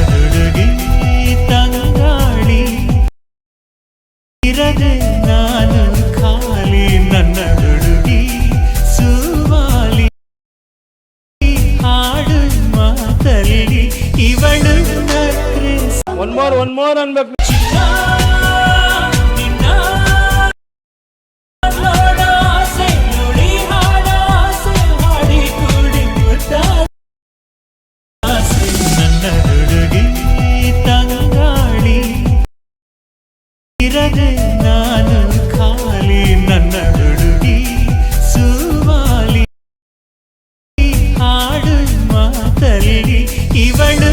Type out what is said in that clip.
ಹುಡುಗಿ ತಂಗಾಳಿ ಇರದೆ ನಾನು ಖಾಲಿ ನನ್ನ ಹುಡುಗಿ ಸುವಾಲಿ ಹಾಡು ಮಾತಲ್ಲಿ ಇವಳು ನಕ್ರೆ ಒನ್ ಮೋರ್ ಅನ್ಬೇಕು. ಇರದೆ ನಾನು ಖಾಲಿ ನನ್ನ ಹುಡುಗಿ ಸುವಾಲಿ ಹಾಡು ಮಾತಲ್ಲಿ ಇವಳು